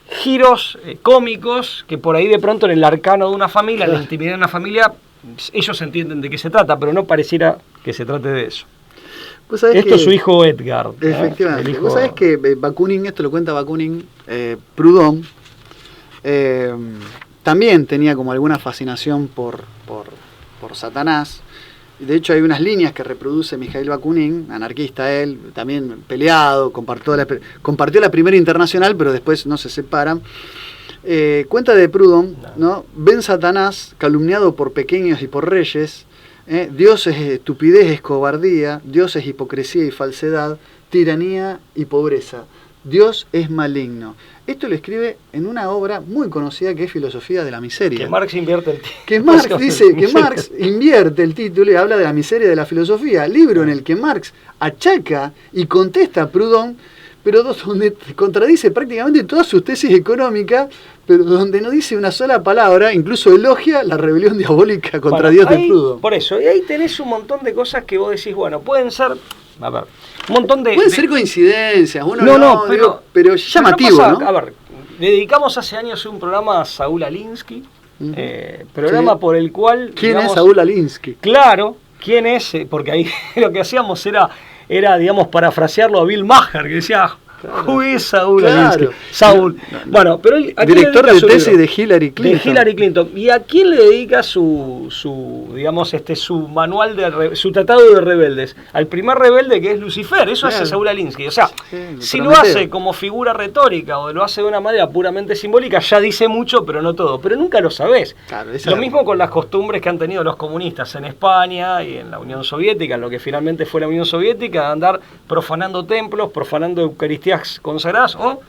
giros cómicos que por ahí de pronto en el arcano de una familia, en la intimidad de una familia, ellos entienden de qué se trata, pero no pareciera que se trate de eso. Esto es su hijo Edgar. Efectivamente. Vos sabés que Bakunin, esto lo cuenta Bakunin, Proudhon, también tenía como alguna fascinación por Satanás. De hecho hay unas líneas que reproduce Mijail Bakunin, anarquista él, también peleado, compartió la primera internacional, pero después no se separan. Cuenta de Proudhon, ¿no? Ven Satanás calumniado por pequeños y por reyes. Dios es estupidez, es cobardía, Dios es hipocresía y falsedad, tiranía y pobreza. Dios es maligno. Esto lo escribe en una obra muy conocida que es Filosofía de la Miseria. Que Marx invierte el título. Que Marx dice que Marx invierte el título y habla de la miseria de la filosofía. Libro en el que Marx achaca y contesta a Proudhon, pero donde contradice prácticamente toda su tesis económica, pero donde no dice una sola palabra, incluso elogia la rebelión diabólica contra Dios de Proudhon. Por eso, y ahí tenés un montón de cosas que vos decís, bueno, pueden ser, a ver, un montón de... Pueden ser coincidencias, pero llamativo, pero no pasa, ¿no? A ver, le dedicamos hace años un programa a Saúl Alinsky, programa por el cual... ¿Quién es Saúl Alinsky? Claro, ¿quién es? Porque ahí lo que hacíamos era digamos, parafrasearlo a Bill Maher, que decía, Who is Saúl Claro. Alinsky? Saúl. Bueno, pero él, ¿a quién le Director dedica de su tesis libro? de Hillary Clinton. De Hillary Clinton. ¿Y a quién le dedica su manual su tratado de rebeldes? Al primer rebelde, que es Lucifer. Eso Claro. hace Saúl Alinsky. O sea, Sí, si Prometeo. lo hace como figura retórica o lo hace de una manera puramente simbólica, ya dice mucho, pero no todo. Pero nunca lo sabés. Claro, esa Lo es la- mismo con las costumbres que han tenido los comunistas en España y en la Unión Soviética, en lo que finalmente fue la Unión Soviética, de andar profanando templos, profanando Eucaristías consagradas o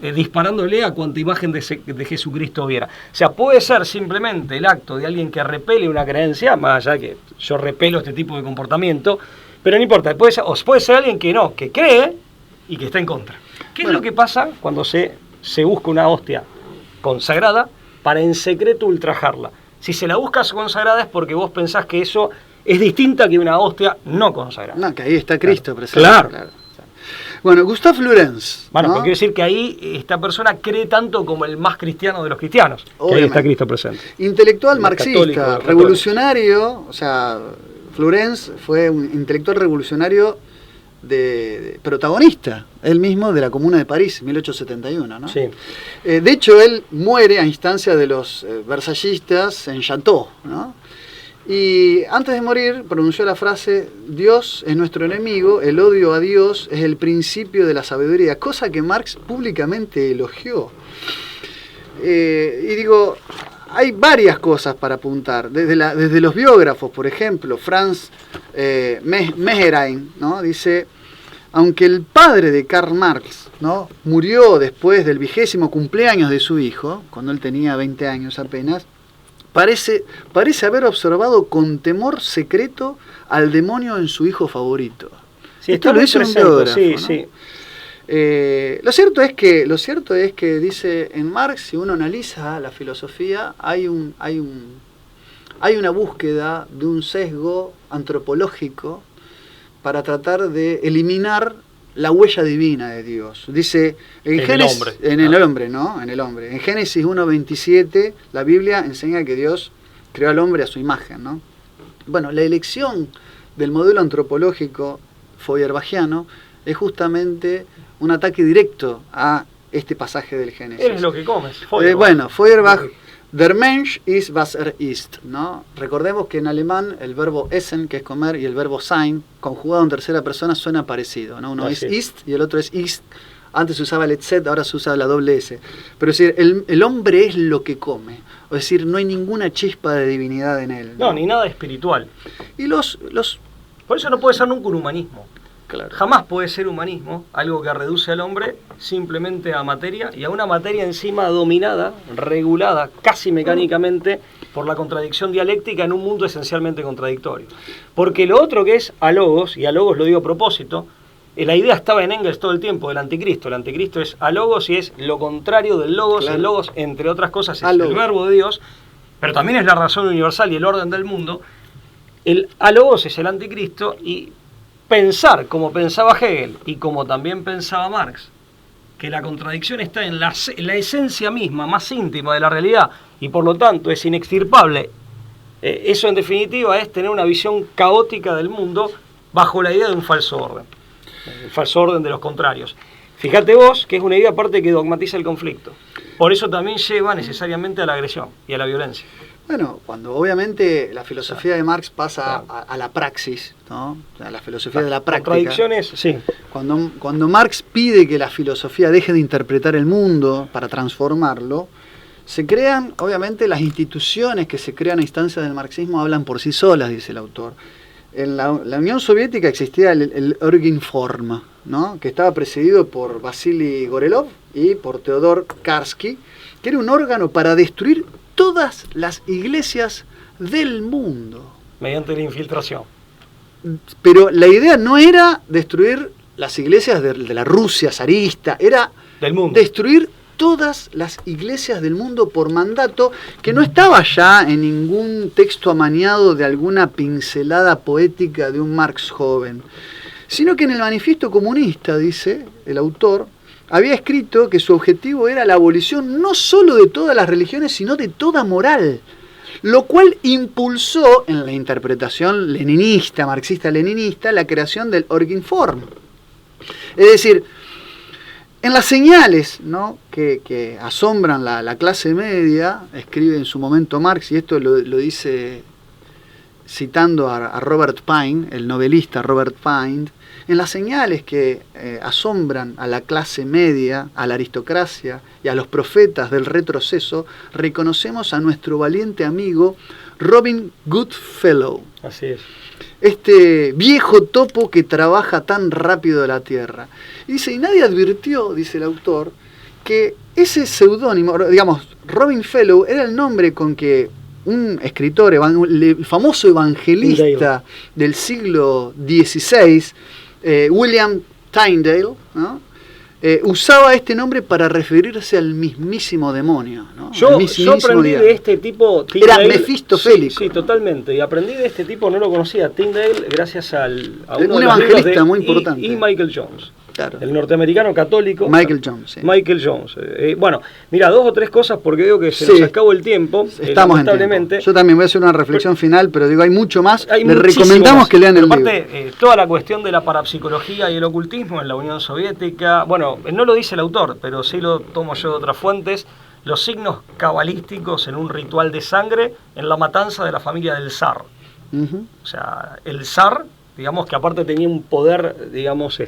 disparándole a cuanta imagen de Jesucristo viera. O sea, puede ser simplemente el acto de alguien que repele una creencia, más allá que yo repelo este tipo de comportamiento, pero no importa, puede ser alguien que no, que cree y que está en contra. ¿Qué es lo que pasa cuando se busca una hostia consagrada para en secreto ultrajarla? Si se la buscas consagrada es porque vos pensás que eso es distinta que una hostia no consagrada. No, que ahí está Cristo presente. Claro. Bueno, Gustave Le Bon, Bueno, ¿no? pero quiere decir que ahí esta persona cree tanto como el más cristiano de los cristianos. Que ahí Obviamente. está Cristo presente. Intelectual Los católicos, marxista, los revolucionario, o sea, Florence fue un intelectual revolucionario de protagonista, él mismo, de la Comuna de París, 1871, ¿no? Sí. De hecho, él muere a instancia de los versallistas en Chateau, ¿no? Y antes de morir pronunció la frase: Dios es nuestro enemigo, el odio a Dios es el principio de la sabiduría, cosa que Marx públicamente elogió. Y digo, hay varias cosas para apuntar, desde los biógrafos, por ejemplo, Franz Meherein, ¿no? Dice: aunque el padre de Karl Marx, ¿no?, murió después del 20º cumpleaños de su hijo, cuando él tenía 20 años apenas, parece haber observado con temor secreto al demonio en su hijo favorito. Sí, Esto está lo muy hizo un presente, biógrafo, sí, ¿no? sí. Lo cierto es que dice en Marx, si uno analiza la filosofía, hay una búsqueda de un sesgo antropológico para tratar de eliminar la huella divina de Dios. Dice en el Génesis, hombre. en el hombre, ¿no? En el hombre. En Génesis 1:27, la Biblia enseña que Dios creó al hombre a su imagen, ¿no? Bueno, la elección del modelo antropológico feuerbachiano es justamente un ataque directo a este pasaje del Génesis. Eres lo que comes. Bueno, Feuerbach, der Mensch ist, was ist, ¿no? Recordemos que en alemán el verbo essen, que es comer, y el verbo sein, conjugado en tercera persona, suena parecido, ¿no? Uno es ist y el otro es ist. Antes se usaba el etc, ahora se usa la doble S. Pero es decir, el hombre es lo que come. Es decir, no hay ninguna chispa de divinidad en él. No, ni nada espiritual. Y los Por eso no puede ser nunca un humanismo. claro. Jamás puede ser humanismo algo que reduce al hombre simplemente a materia y a una materia encima dominada, regulada casi mecánicamente por la contradicción dialéctica en un mundo esencialmente contradictorio. Porque lo otro que es alogos, y alogos lo digo a propósito, la idea estaba en Engels todo el tiempo del anticristo. El anticristo es alogos y es lo contrario del logos. Claro. El logos, entre otras cosas, es Alogos. el verbo de Dios, pero también es la razón universal y el orden del mundo. El alogos es el anticristo y pensar como pensaba Hegel y como también pensaba Marx, que la contradicción está en la esencia misma, más íntima de la realidad y por lo tanto es inextirpable. Eso en definitiva es tener una visión caótica del mundo bajo la idea de un falso orden. El falso orden de los contrarios. Fíjate vos que es una idea aparte que dogmatiza el conflicto. Por eso también lleva necesariamente a la agresión y a la violencia. Bueno, cuando obviamente la filosofía de Marx pasa a la praxis, ¿no? O sea, la filosofía de la práctica. Contradicciones, sí. Cuando Marx pide que la filosofía deje de interpretar el mundo para transformarlo, se crean, obviamente, las instituciones que se crean a instancias del marxismo hablan por sí solas, dice el autor. En la Unión Soviética existía el Orginform, ¿no?, que estaba presidido por Vasily Gorelov y por Theodor Karsky, que era un órgano para destruir todas las iglesias del mundo. Mediante la infiltración. Pero la idea no era destruir las iglesias de la Rusia zarista, era Del mundo. destruir todas las iglesias del mundo por mandato, que no estaba ya en ningún texto amañado de alguna pincelada poética de un Marx joven, sino que en el Manifiesto Comunista, dice el autor, había escrito que su objetivo era la abolición no solo de todas las religiones, sino de toda moral, lo cual impulsó, en la interpretación leninista, marxista-leninista, la creación del Orginform. Es decir, en las señales, ¿no?, que asombran la clase media, escribe en su momento Marx, y esto lo dice citando a Robert Pine, el novelista Robert Pine, en las señales que asombran a la clase media, a la aristocracia y a los profetas del retroceso, reconocemos a nuestro valiente amigo Robin Goodfellow. Así es. Este viejo topo que trabaja tan rápido la tierra. Y dice, y nadie advirtió, dice el autor, que ese seudónimo, digamos, Robin Fellow, era el nombre con que un escritor, el famoso evangelista del siglo XVI, William Tyndale, ¿no?, usaba este nombre para referirse al mismísimo demonio, ¿no? Yo aprendí de este tipo, Tyndale, era mefistofélico. Sí, totalmente. Y aprendí de este tipo, no lo conocía, Tyndale, gracias a un evangelista muy importante. Y Michael Jones. Claro. El norteamericano católico. Michael Jones. Sí. Michael Jones. Bueno, mira, 2 o 3 cosas porque veo que se nos acabó el tiempo. Estamos lamentablemente. Yo también voy a hacer una reflexión final, pero digo, hay mucho más. Les recomendamos que lean el libro. Aparte, toda la cuestión de la parapsicología y el ocultismo en la Unión Soviética, bueno, no lo dice el autor, pero sí lo tomo yo de otras fuentes, los signos cabalísticos en un ritual de sangre en la matanza de la familia del zar. O sea, el zar, digamos que aparte tenía un poder, digamos,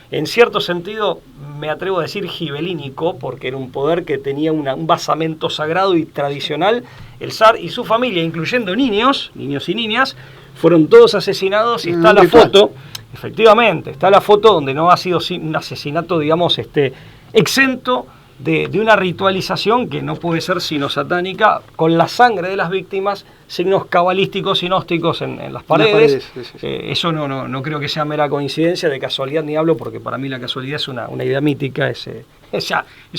en cierto sentido, me atrevo a decir gibelínico, porque era un poder que tenía un basamento sagrado y tradicional. El zar y su familia, incluyendo niños y niñas, fueron todos asesinados y está la foto, efectivamente, está la foto donde no ha sido un asesinato, digamos, exento de una ritualización que no puede ser sino satánica, con la sangre de las víctimas, signos cabalísticos y gnósticos en las paredes. Sí. Eso no creo que sea mera coincidencia, de casualidad ni hablo, porque para mí la casualidad es una idea mítica, es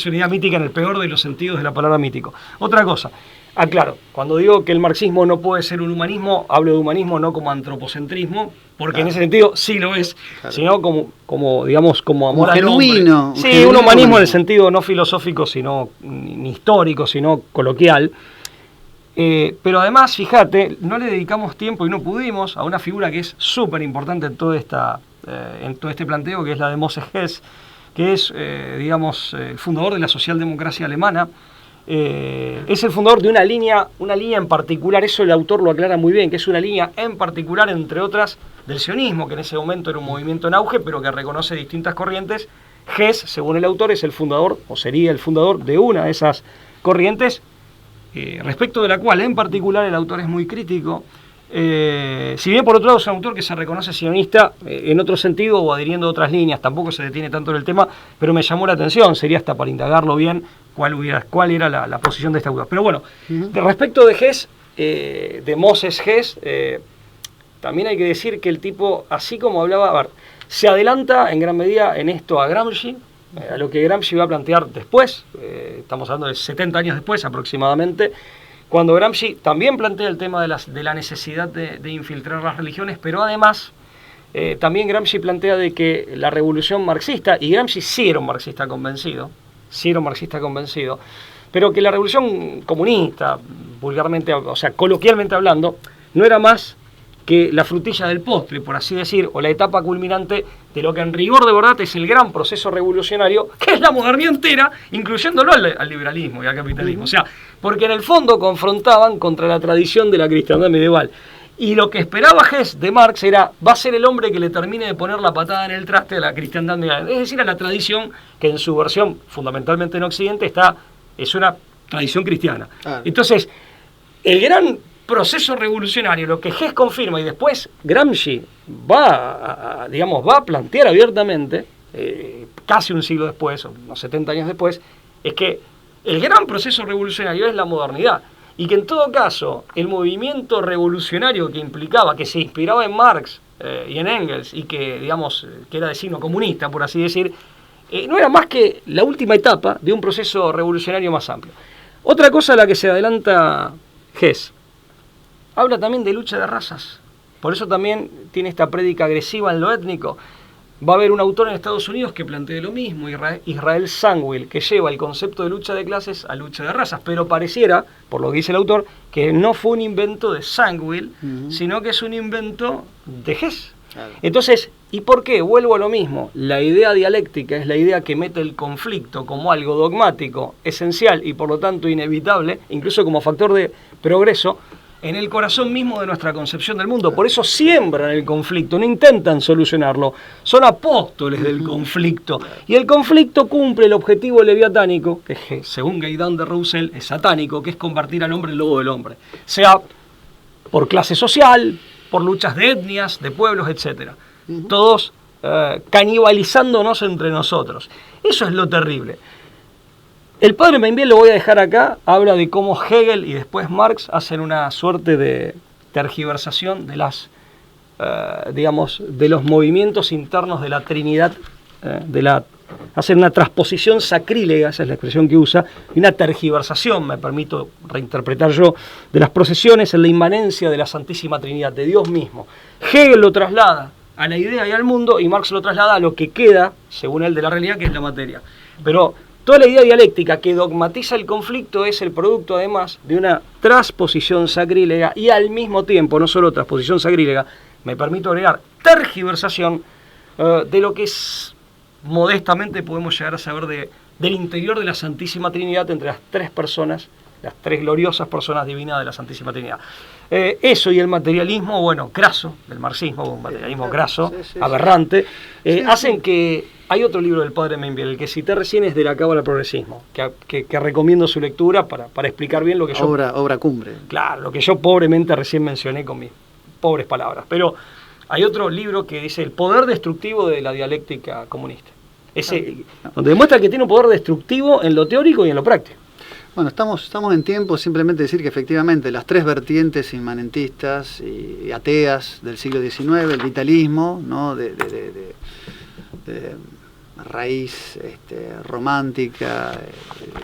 una idea mítica en el peor de los sentidos de la palabra mítico. Otra cosa, aclaro, cuando digo que el marxismo no puede ser un humanismo, hablo de humanismo no como antropocentrismo, porque en ese sentido sí lo es, sino como digamos, como amor al genuino. Hombre. Sí, un humanismo en el sentido no filosófico, sino ni histórico, sino coloquial. Pero además, fíjate, no le dedicamos tiempo y no pudimos a una figura que es súper importante en todo este planteo, que es la de Moses Hess, que es, digamos, el fundador de la socialdemocracia alemana. Es el fundador de una línea en particular, eso el autor lo aclara muy bien, que es una línea en particular, entre otras, del sionismo, que en ese momento era un movimiento en auge, pero que reconoce distintas corrientes. Hess, según el autor, es el fundador, o sería el fundador de una de esas corrientes, respecto de la cual en particular el autor es muy crítico. Si bien por otro lado es un autor que se reconoce sionista en otro sentido o adhiriendo a otras líneas, tampoco se detiene tanto en el tema, pero me llamó la atención, sería hasta para indagarlo bien cuál era la posición de este autor. Pero bueno, respecto de Hess, de Moses Hess, también hay que decir que el tipo, así como hablaba, se adelanta en gran medida en esto a Gramsci, a lo que Gramsci va a plantear después, estamos hablando de 70 años después aproximadamente, cuando Gramsci también plantea el tema de la necesidad de infiltrar las religiones, pero además también Gramsci plantea de que la revolución marxista, y Gramsci sí era un marxista convencido, pero que la revolución comunista, vulgarmente, o sea, coloquialmente hablando, no era más que la frutilla del postre, por así decir, o la etapa culminante de lo que en rigor de verdad es el gran proceso revolucionario, que es la modernidad entera, incluyéndolo al liberalismo y al capitalismo. O sea, porque en el fondo confrontaban contra la tradición de la cristiandad medieval. Y lo que esperaba Hess de Marx era, va a ser el hombre que le termine de poner la patada en el traste a la cristiandad medieval. Es decir, a la tradición que en su versión, fundamentalmente en Occidente, es una tradición cristiana. Entonces, el gran proceso revolucionario, lo que Hess confirma y después Gramsci va a plantear abiertamente, casi un siglo después, unos 70 años después, es que el gran proceso revolucionario es la modernidad, y que en todo caso el movimiento revolucionario que implicaba, que se inspiraba en Marx y en Engels, y que, digamos, que era de signo comunista, por así decir, no era más que la última etapa de un proceso revolucionario más amplio. Otra cosa a la que se adelanta Hess, habla también de lucha de razas. Por eso también tiene esta prédica agresiva en lo étnico. Va a haber un autor en Estados Unidos que plantee lo mismo, Israel Zangwill, que lleva el concepto de lucha de clases a lucha de razas. Pero pareciera, por lo que dice el autor, que no fue un invento de Zangwill, sino que es un invento de Hess. Claro. Entonces, ¿Y por qué? Vuelvo a lo mismo. La idea dialéctica es la idea que mete el conflicto como algo dogmático, esencial y por lo tanto inevitable, incluso como factor de progreso, en el corazón mismo de nuestra concepción del mundo. Por eso siembran el conflicto, no intentan solucionarlo. Son apóstoles del conflicto. Y el conflicto cumple el objetivo leviatánico, que según Gaidán de Roussel es satánico, que es convertir al hombre en lobo del hombre. Sea por clase social, por luchas de etnias, de pueblos, etc. Todos canibalizándonos entre nosotros. Eso es lo terrible. El padre Meinbiel, lo voy a dejar acá, habla de cómo Hegel y después Marx hacen una suerte de tergiversación de las, digamos, de los movimientos internos de la Trinidad, hacen una transposición sacrílega, esa es la expresión que usa, y una tergiversación, me permito reinterpretar yo, de las procesiones en la inmanencia de la Santísima Trinidad, de Dios mismo. Hegel lo traslada a la idea y al mundo, y Marx lo traslada a lo que queda, según él, de la realidad, que es la materia. Pero toda la idea dialéctica que dogmatiza el conflicto es el producto, además, de una transposición sacrílega y al mismo tiempo, no solo transposición sacrílega, me permito agregar tergiversación de lo que es, modestamente podemos llegar a saber del interior de la Santísima Trinidad entre las tres personas, las tres gloriosas personas divinas de la Santísima Trinidad. Eso y el materialismo, bueno, craso, del marxismo, un materialismo craso, aberrante, hacen que... Hay otro libro del padre Meinbiel, el que cité recién es de la Cábala al Progresismo, que recomiendo su lectura para explicar bien lo que yo... Obra cumbre. Claro, lo que yo pobremente recién mencioné con mis pobres palabras. Pero hay otro libro que dice El poder destructivo de la dialéctica comunista. Donde demuestra que tiene un poder destructivo en lo teórico y en lo práctico. Bueno, estamos en tiempo simplemente decir que efectivamente las tres vertientes inmanentistas y ateas del siglo XIX, el vitalismo, ¿no? de raíz romántica,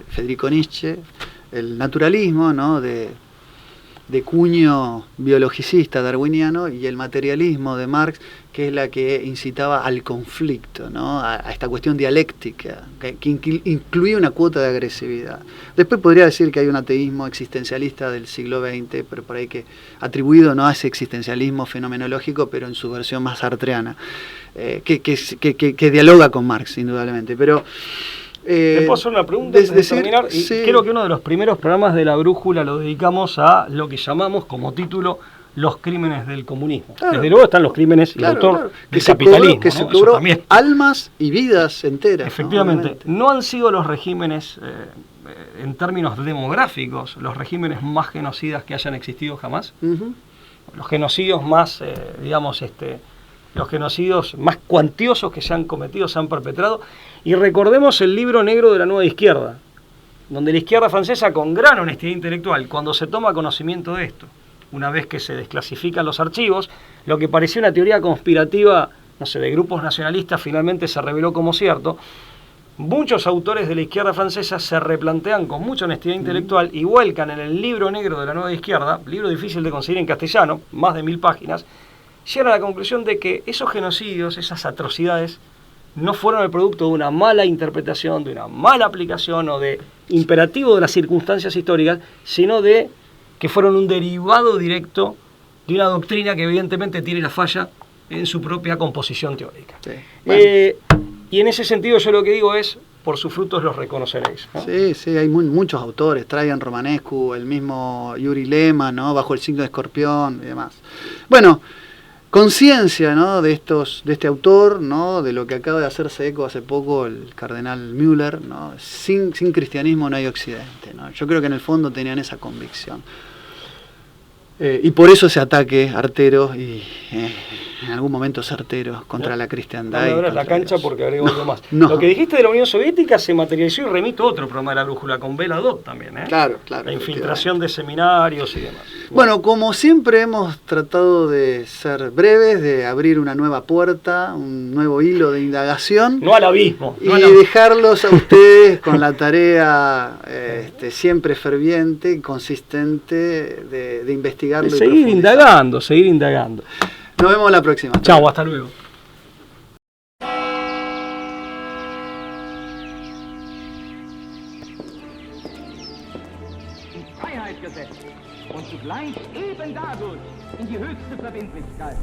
Federico Nietzsche, el naturalismo, ¿no? de cuño biologicista darwiniano, y el materialismo de Marx, que es la que incitaba al conflicto, ¿no? a esta cuestión dialéctica, que incluía una cuota de agresividad. Después podría decir que hay un ateísmo existencialista del siglo XX, pero por ahí que atribuido, ¿no? a ese existencialismo fenomenológico, pero en su versión más sartreana, que dialoga con Marx, indudablemente. Pero ¿te puedo hacer una pregunta antes de terminar? Y sí. Creo que uno de los primeros programas de La Brújula lo dedicamos a lo que llamamos como título Los crímenes del comunismo. Claro. Desde luego están los crímenes y el autor del capitalismo. Que se cobró almas y vidas enteras. Efectivamente. No han sido los regímenes, en términos demográficos, los regímenes más genocidas que hayan existido jamás. Los genocidios más, los genocidios más cuantiosos que se han cometido, se han perpetrado. Y recordemos el libro negro de la Nueva Izquierda, donde la izquierda francesa, con gran honestidad intelectual, cuando se toma conocimiento de esto, una vez que se desclasifican los archivos, lo que parecía una teoría conspirativa, no sé, de grupos nacionalistas, finalmente se reveló como cierto. Muchos autores de la izquierda francesa se replantean con mucha honestidad intelectual y vuelcan en el libro negro de la Nueva Izquierda, libro difícil de conseguir en castellano, más de 1000 páginas, llegan a la conclusión de que esos genocidios, esas atrocidades, no fueron el producto de una mala interpretación, de una mala aplicación o de imperativo de las circunstancias históricas, sino de que fueron un derivado directo de una doctrina que evidentemente tiene la falla en su propia composición teórica. Sí. Bueno. Y en ese sentido yo lo que digo es, por sus frutos los reconoceréis, ¿no? Sí, hay muchos autores, Traian Romanescu, el mismo Yuri Lehmann, ¿no? Bajo el signo de Escorpión y demás. Bueno, conciencia, ¿no? de este autor, ¿no? De lo que acaba de hacerse eco hace poco el cardenal Müller, ¿no? Sin cristianismo no hay occidente, ¿no? Yo creo que en el fondo tenían esa convicción. Y por eso ese ataque artero y en algún momento certero contra la cristiandad. No me abras la cancha porque agrego algo más. Lo que dijiste de la Unión Soviética se materializó y remito a otro programa de La Brújula con Bela Dodd también. Claro. La infiltración de seminarios y demás. Bueno, como siempre hemos tratado de ser breves, de abrir una nueva puerta, un nuevo hilo de indagación. No al abismo. Y dejarlos a ustedes con la tarea siempre ferviente y consistente de investigarlo. De seguir indagando. Nos vemos la próxima. Chau, hasta luego. Und zugleich eben dadurch in die höchste Verbindlichkeit.